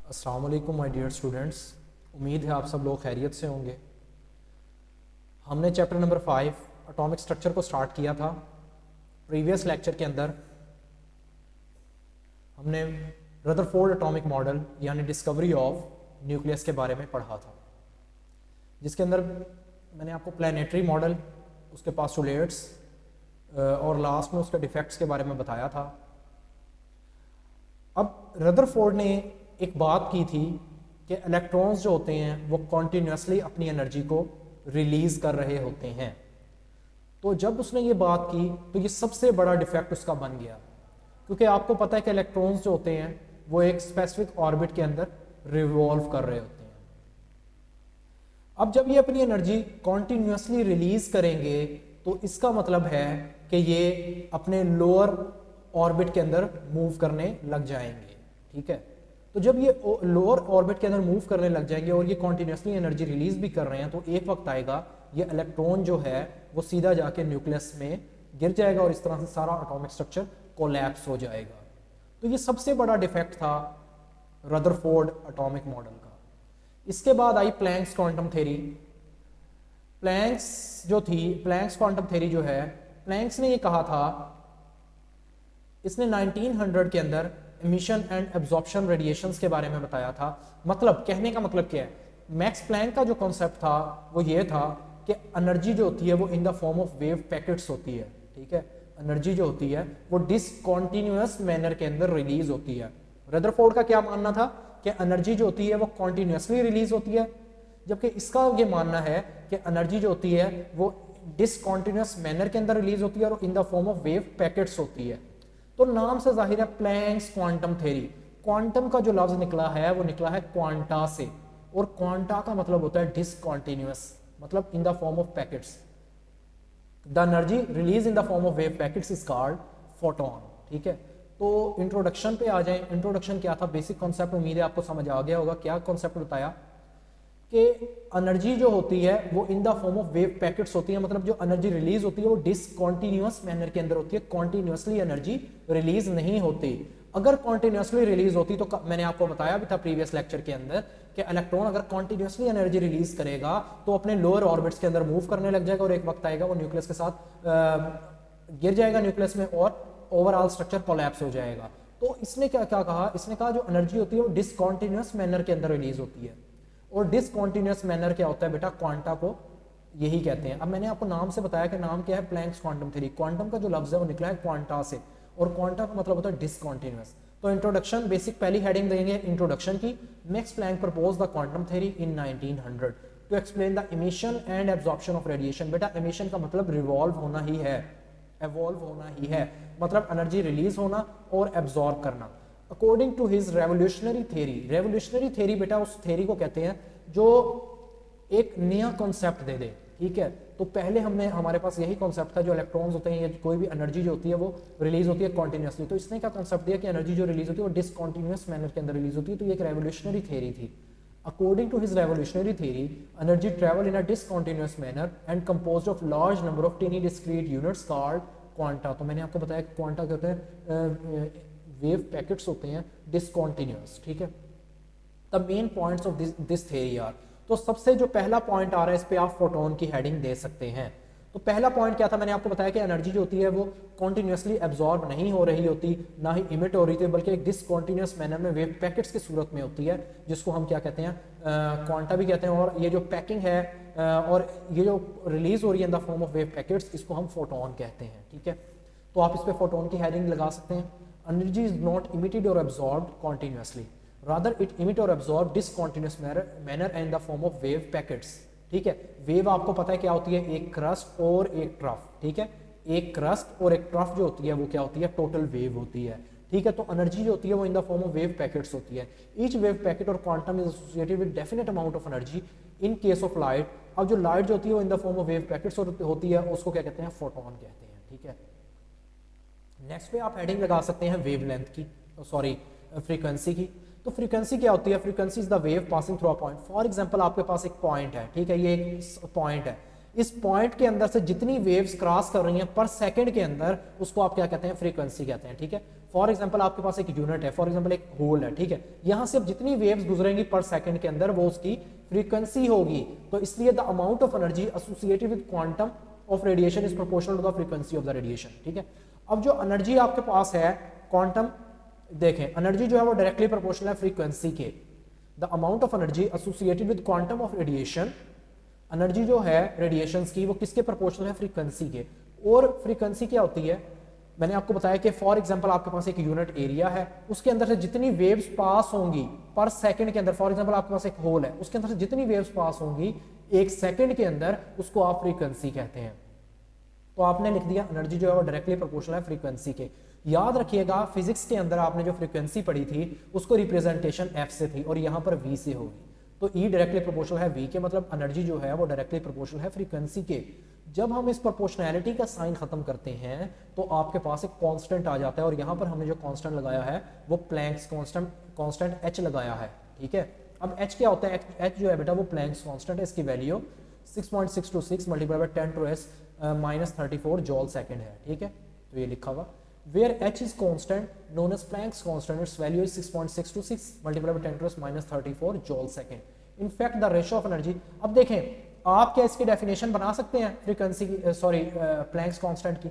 अस्सलाम वालेकुम my dear students. उम्मीद है आप सब लोग खैरियत से होंगे। हमने चैप्टर नंबर 5 एटॉमिक स्ट्रक्चर को स्टार्ट किया था। प्रीवियस लेक्चर के अंदर हमने रदरफोर्ड एटॉमिक मॉडल यानी डिस्कवरी ऑफ न्यूक्लियस के बारे में पढ़ा था, जिसके अंदर मैंने आपको प्लानिटरी मॉडल, उसके पास्टुलेट्स और लास्ट में उसके डिफेक्ट्स के बारे में बताया था। अब रदरफोर्ड ने एक बात की थी कि इलेक्ट्रॉन्स जो होते हैं वो कॉन्टीन्यूसली अपनी एनर्जी को रिलीज कर रहे होते हैं। तो जब उसने ये बात की तो ये सबसे बड़ा डिफेक्ट उसका बन गया, क्योंकि आपको पता है कि इलेक्ट्रॉन्स जो होते हैं वो एक स्पेसिफिक ऑर्बिट के अंदर रिवॉल्व कर रहे होते हैं। अब जब ये अपनी एनर्जी कॉन्टीन्यूसली रिलीज करेंगे तो इसका मतलब है कि ये अपने लोअर ऑर्बिट के अंदर मूव करने लग जाएंगे। ठीक है, तो जब ये लोअर ऑर्बिट के अंदर मूव करने लग जाएंगे और ये कॉन्टिन्यूसली एनर्जी रिलीज भी कर रहे हैं, तो एक वक्त आएगा ये इलेक्ट्रॉन जो है वो सीधा जाके न्यूक्लियस में गिर जाएगा और इस तरह से सारा एटॉमिक स्ट्रक्चर कोलैप्स हो जाएगा। तो ये सबसे बड़ा डिफेक्ट था रदरफोर्ड एटॉमिक मॉडल का। इसके बाद आई Planck's quantum theory. Planck's quantum theory जो है, प्लैंक्स ने ये कहा था, इसने 1900 के अंदर एमिशन एंड एब्जॉर्प्शन रेडिएशंस के बारे में बताया था। मतलब कहने का मतलब क्या है, मैक्स प्लैंक का जो कॉन्सेप्ट था वो ये था कि एनर्जी जो होती है वो in the form of wave packets होती है। ठीक है, एनर्जी जो होती है वो डिसकॉन्टिन्यूअस मैनर के अंदर रिलीज होती है। रदरफोर्ड का क्या मानना था कि एनर्जी जो होती है वो कॉन्टिन्यूसली रिलीज होती है, जबकि इसका ये मानना है कि एनर्जी जो होती है वो डिसकॉन्टिन्यूअस मैनर के अंदर रिलीज होती है और in the form of wave packets होती है। तो नाम से जाहिर है प्लैंक्स क्वांटम थ्योरी। क्वांटम का जो लफ्ज निकला है वो निकला है क्वांटा से, और क्वांटा का मतलब होता है डिसकॉन्टिन्यूअस, मतलब in the form of packets. The energy release in the form of wave packets is called photon. ठीक है, तो इंट्रोडक्शन पे आ जाएं। इंट्रोडक्शन क्या था, बेसिक कॉन्सेप्ट उम्मीद है आपको समझ आ गया होगा। क्या कॉन्सेप्ट बताया कि एनर्जी जो होती है वो in the form of wave packets होती है, मतलब जो एनर्जी रिलीज होती है वो डिसकॉन्टिन्यूअस मैनर के अंदर होती है, कॉन्टिन्यूसली एनर्जी रिलीज नहीं होती। अगर कॉन्टिन्यूसली रिलीज होती तो मैंने आपको बताया भी था प्रीवियस लेक्चर के अंदर कि इलेक्ट्रॉन अगर कॉन्टिन्यूसली एनर्जी रिलीज करेगा तो अपने लोअर ऑर्बिट्स के अंदर मूव करने लग जाएगा और एक वक्त आएगा वो न्यूक्लियस के साथ गिर जाएगा न्यूक्लियस में और ओवरऑल स्ट्रक्चर कोलैप्स हो जाएगा। तो इसने क्या क्या कहा, इसने कहा जो एनर्जी होती है वो डिसकॉन्टिन्यूअस मैनर के अंदर रिलीज होती है। और डिसकॉन्टिन्यूअस मैनर क्या होता है बेटा, क्वांटा को यही कहते हैं। अब मैंने आपको नाम से बताया कि नाम क्या है, प्लैंक्स क्वांटम थ्योरी। क्वांटम का जो लफ्ज है वो निकला है क्वांटा से, और क्वांटा का मतलब होता है डिसकॉन्टिन्यूअस। तो इंट्रोडक्शन, बेसिक पहली हेडिंग देंगे इंट्रोडक्शन की। Max Planck propose the quantum theory in 1900 to explain the emission and absorption of radiation. बेटा इमिशन का मतलब रिवॉल्व होना ही है, एवॉल्व होना ही है, मतलब एनर्जी रिलीज होना और एब्जॉर्ब करना। According to his revolutionary theory. Revolutionary theory बेटा उस थ्योरी को कहते हैं जो एक नया कॉन्सेप्ट दे दे। ठीक है, तो पहले हमारे पास यही कॉन्सेप्ट था, जो इलेक्ट्रॉन्स होते हैं या कोई भी एनर्जी जो होती है वो रिलीज होती है कॉन्टिन्यूसली। तो इसने क्या कॉन्सेप्ट दिया कि एनर्जी जो रिलीज होती है वो डिसकॉन्टिन्यूअस मैनर के अंदर रिलीज होती है। तो ये एक रेवोल्यूशनरी थ्योरी थी। According to his revolutionary theory, energy travel in a discontinuous manner and composed of large number of tiny discrete units called quanta. तो मैंने आपको बताया क्वांटा क्या होते हैं, वेव पैकेट्स होते हैं डिसकॉन्टिन्यूअस। ठीक है, the main points of this theory are. तो सबसे जो पहला पॉइंट आ रहा है इस पे आप फोटोन की हेडिंग दे सकते हैं। तो पहला पॉइंट क्या था, मैंने आपको बताया कि एनर्जी जो होती है वो कॉन्टिन्यूसली एब्जॉर्ब नहीं हो रही होती, ना ही इमिट हो रही थी, बल्कि एक डिसकॉन्टिन्यूअस मैनर में वेव पैकेट्स की सूरत में होती है, जिसको हम क्या कहते हैं, क्वांटा भी कहते हैं। और ये जो पैकिंग है और ये जो रिलीज हो रही है in the form of wave packets, इसको हम फोटोन कहते हैं। ठीक है, तो आप इस पे फोटोन की हेडिंग लगा सकते हैं। एनर्जी इज नॉट इमिटेड और absorbed continuously, rather it emit or absorb discontinuous manner in the form of wave packets। ठीक है, वेव आपको पता है क्या होती है, एक क्रस्ट और एक ट्रफ। ठीक है, एक क्रस्ट और एक ट्रफ जो होती है वो क्या होती है, टोटल वेव होती है। ठीक है, तो एनर्जी जो होती है वो in the form of wave packets होती है। ईच वेव पैकेट और quantum is associated with definite amount of energy in case of light. अब जो लाइट जो होती है वो in the form of wave packets होती है, उसको क्या कहते हैं, फोटोन कहते हैं। ठीक है, नेक्स्ट पे आप हेडिंग लगा सकते हैं वेवलेंथ की, सॉरी फ्रीक्वेंसी की। तो फ्रीक्वेंसी क्या होती है, frequency is the wave passing through a point. For example आपके पास एक पॉइंट है, ठीक है, ये एक पॉइंट है, इस पॉइंट के अंदर से जितनी वेव्स क्रॉस कर रही हैं पर सेकंड के अंदर, उसको आप क्या कहते हैं, फ्रीक्वेंसी कहते हैं, ठीक है। फॉर एग्जांपल आपके पास एक यूनिट है, फॉर एग्जांपल एक होल है, ठीक है, यहां से अब जितनी वेव्स गुजरेंगी पर सेकंड के अंदर वो उसकी फ्रीक्वेंसी होगी। तो इसलिए the amount of energy associated with quantum of radiation is proportional to the frequency of the radiation, ठीक है। अब जो एनर्जी आपके पास है क्वांटम, देखें एनर्जी जो है वो डायरेक्टली प्रोपोर्शनल है फ्रीक्वेंसी के। The amount of energy associated with quantum of radiation, energy जो है रेडिएशंस की वो किसके प्रोपोर्शनल है, फ्रीक्वेंसी के। और फ्रीक्वेंसी क्या होती है, मैंने आपको बताया कि फॉर एग्जांपल आपके पास एक यूनिट एरिया है, उसके अंदर से जितनी वेव्स पास होंगी पर सेकंड के अंदर, फॉर एग्जांपल आपके पास एक होल है, उसके अंदर से जितनी वेव्स पास होंगी एक सेकंड के अंदर, उसको आप फ्रीक्वेंसी कहते हैं। तो आपने लिख दिया एनर्जी जो है वो डायरेक्टली प्रोपोर्शनल है फ्रीक्वेंसी के। याद रखिएगा फिजिक्स के अंदर आपने जो फ्रीक्वेंसी पढ़ी थी उसको रिप्रेजेंटेशन एफ से थी और यहाँ पर वी से होगी। तो ई डायरेक्टली प्रोपोर्शनल है वी के, मतलब एनर्जी जो है वो डायरेक्टली प्रोपोर्शनल है फ्रीक्वेंसी के। जब हम इस प्रोपोर्शनैलिटी का साइन खत्म करते हैं तो आपके पास एक कांस्टेंट आ जाता है, और यहाँ पर हमने जो कांस्टेंट लगाया है वो प्लैंक्स कांस्टेंट एच लगाया है, ठीक है। अब एच क्या होता है, एच जो है बेटा वो प्लैंक्स कांस्टेंट है, इसकी वैल्यू 6.626 मल्टीप्लाई बाय 10⁻⁻34 जॉल सेकंड है, ठीक है। तो ये लिखा हुआ where h is constant known as Planck's constant, its value is 6.626 multiplied by 10⁻⁻34 joule second. In fact the ratio of energy, अब देखें आप क्या इसकी डेफिनेशन बना सकते हैं फ्रीक्वेंसी की, सॉरी प्लैंक्स कांस्टेंट की।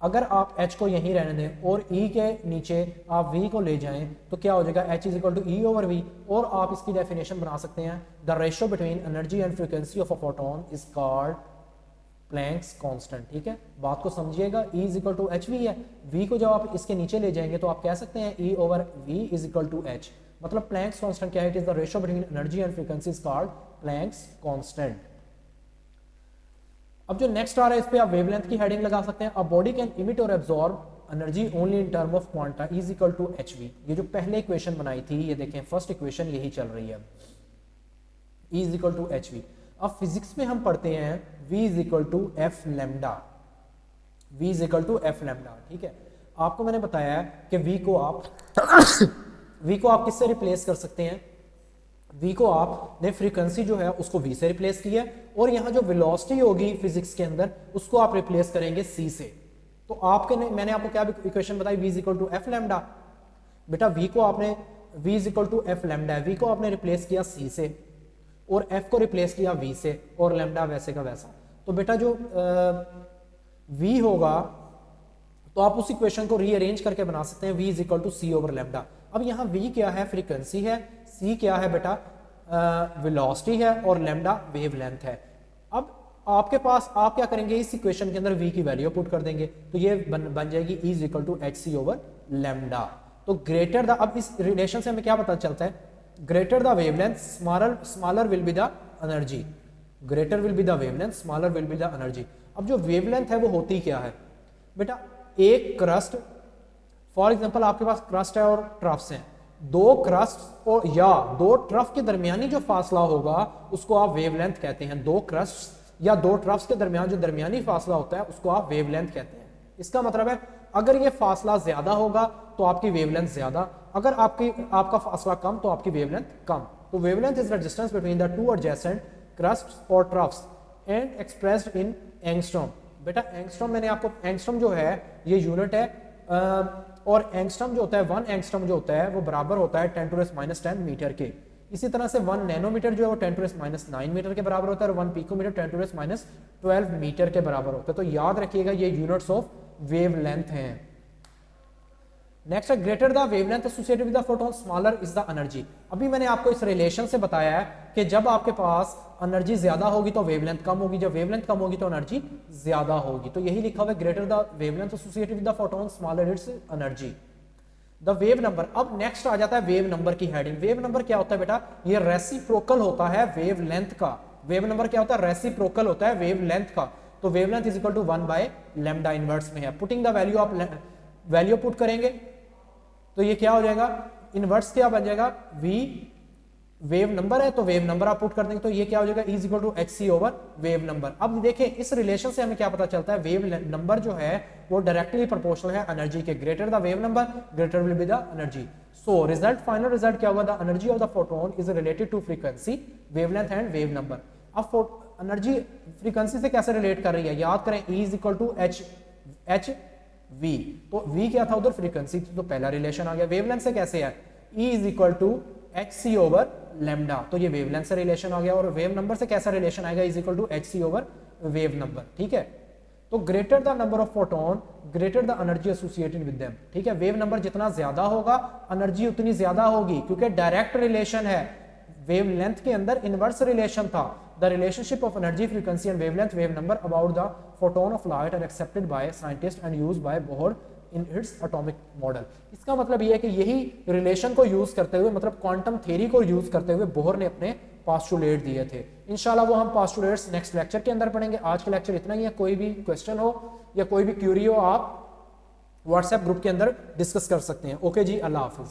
अगर आप h को यहीं रहने दें और e के नीचे आप v को ले जाएं तो क्या हो जाएगा, h is equal to E over V. और आप इसकी डेफिनेशन बना सकते हैं the ratio between energy and frequency of a photon is called Planck's constant, ठीक है। बात को समझिएगा, E is equal to H V है, V को जब आप इसके नीचे ले जाएंगे तो आप कह सकते हैं E over V is equal to H. मतलब प्लैंक्स कांस्टेंट क्या है, it is the ratio between energy and frequency is called Planck's constant. अब जो नेक्स्ट आ रहा है इस पे आप वेवलेंथ की हेडिंग लगा सकते हैं। अ बॉडी कैन इमिट और absorb energy only in term of quanta is equal to H V. ये जो पहले इक्वेशन बनाई थी, ये देखें फर्स्ट इक्वेशन यही चल रही है, E is equal to H V. अब फिजिक्स में हम पढ़ते हैं V is equal to F lambda, V is equal to F lambda, ठीक है। आपको मैंने बताया है कि V को आप किससे रिप्लेस कर सकते हैं, V को आपने फ्रीक्वेंसी जो है उसको V से रिप्लेस किया, और यहाँ जो वेलोसिटी होगी फिजिक्स के अंदर उसको आप रिप्लेस करेंगे C से। तो आपके मैंने आपको क्या इक्वेशन बताई, V is equal to F lambda. बेटा V को आपने V is equal to F lambda, V को आपने रिप्लेस किया C से और F को रिप्लेस किया V से, और लैम्डा वैसे का वैसा। तो बेटा जो V होगा तो आप उस इक्वेशन को रीअरेंज करके बना सकते हैं, V is equal to C over lambda. अब यहाँ V क्या है, फ्रीक्वेंसी है, C क्या है बेटा, वेलोसिटी है, और लैम्डा वेवलेंथ है। अब आपके पास आप क्या करेंगे, इस इक्वेशन के अंदर V की वैल्यू पुट कर देंगे तो ये बन जाएगी E is equal to H C over lambda. तो ग्रेटर द, अब इस रिलेशन से हमें क्या पता चलता है, greater the wavelength smaller will be the energy, greater will be the wavelength smaller will be the energy। अब जो wavelength है वो होती क्या है बेटा, एक क्रस्ट, फॉर एग्जांपल आपके पास क्रस्ट है और ट्रफ्स हैं, दो क्रस्ट और या दो ट्रफ के दरमियानी जो फासला होगा उसको आप वेवलेंथ कहते हैं। दो क्रस्ट या दो ट्रफ्स के दरमियान जो दरमियानी फासला होता है उसको आप वेवलेंथ कहते हैं। इसका मतलब है अगर ये फासला ज्यादा होगा तो आपकी वेवलेंथ ज्यादा, अगर आपका फासला कम तो आपकी वेवलेंथ कम। तो wavelength is the distance between the two adjacent crests और troughs and expressed in angstrom. बेटा एंगस्ट्रॉम, मैंने आपको, एंगस्ट्रॉम जो है ये यूनिट है, और एंगस्ट्रॉम जो होता है, 1 एंगस्ट्रॉम जो होता है वो बराबर होता है 10⁻⁻10 मीटर के। इसी तरह से 1 नैनोमीटर जो है वो 10⁻⁹ मीटर के बराबर होता है, और 1 पिकोमीटर 10⁻12 मीटर के बराबर होता है। तो याद रखिएगा ये यूनिट्स ऑफ वेवलेंथ हैं। नेक्स्ट है greater the wavelength associated with the photon smaller is the energy. अभी मैंने आपको इस रिलेशन से बताया है कि जब आपके पास एनर्जी ज्यादा होगी तो वेवलेंथ कम होगी, जब वेवलेंथ कम होगी तो एनर्जी ज्यादा होगी। तो यही लिखा हुआ है greater the wavelength associated with the photon smaller it's energy. The wave number, अब नेक्स्ट आ जाता है वेव नंबर की हेडिंग। वेव नंबर क्या होता है बेटा, ये रेसिप्रोकल होता है वेव लेंथ का। वेव नंबर क्या होता है, रेसिप्रोकल होता है वेव लेंथ का। तो wavelength is equal to 1 by lambda inverse में है। पुटिंग द वैल्यू, आप वैल्यू पुट करेंगे तो ये क्या हो जाएगा, इनवर्स क्या बन जाएगा, v वेव नंबर है तो वेव नंबर आप पुट कर देंगे तो ये क्या हो जाएगा, is equal to H C over wave number. अब देखें इस रिलेशन से हमें क्या पता चलता है, वेव नंबर जो है वो डायरेक्टली प्रोपोर्शनल है एनर्जी के। Greater the wave number greater will be the energy. So result, final result क्या होगा, the energy of the photon is related to frequency, wavelength and wave number. अब energy frequency से कैसे relate कर रही है, याद करें E is equal to H V, तो V क्या था उधर, फ्रीक्वेंसी, तो पहला रिलेशन आ गया। वेवलेंथ से कैसे है, E is equal to H C over lambda, तो ये वेवलेंथ से रिलेशन आ गया। और वेव नंबर से कैसा रिलेशन आएगा, is equal to H C over wave number, ठीक है। तो greater the number of photon greater the energy associated with them, ठीक है। वेव नंबर जितना ज्यादा होगा एनर्जी उतनी ज्यादा होगी, क्योंकि डायरेक्ट रिलेशन है। वेवलेंथ के अंदर इनवर्स रिलेशन था, the relationship of energy frequency and wavelength wave number about the photon of light are accepted by scientist and used by Bohr in its atomic model. इसका मतलब ये है कि यही रिलेशन को यूज करते हुए, मतलब क्वांटम थ्योरी को यूज करते हुए बोहर ने अपने पोस्टुलेट दिए थे। इंशाल्लाह वो हम पोस्टुलेट्स नेक्स्ट लेक्चर के अंदर पढ़ेंगे। आज का लेक्चर इतना ही है। कोई भी क्वेश्चन हो या कोई भी क्यूरी हो, आप व्हाट्सएप ग्रुप के अंदर डिस्कस कर सकते हैं। ओके जी, अल्लाह हाफिज।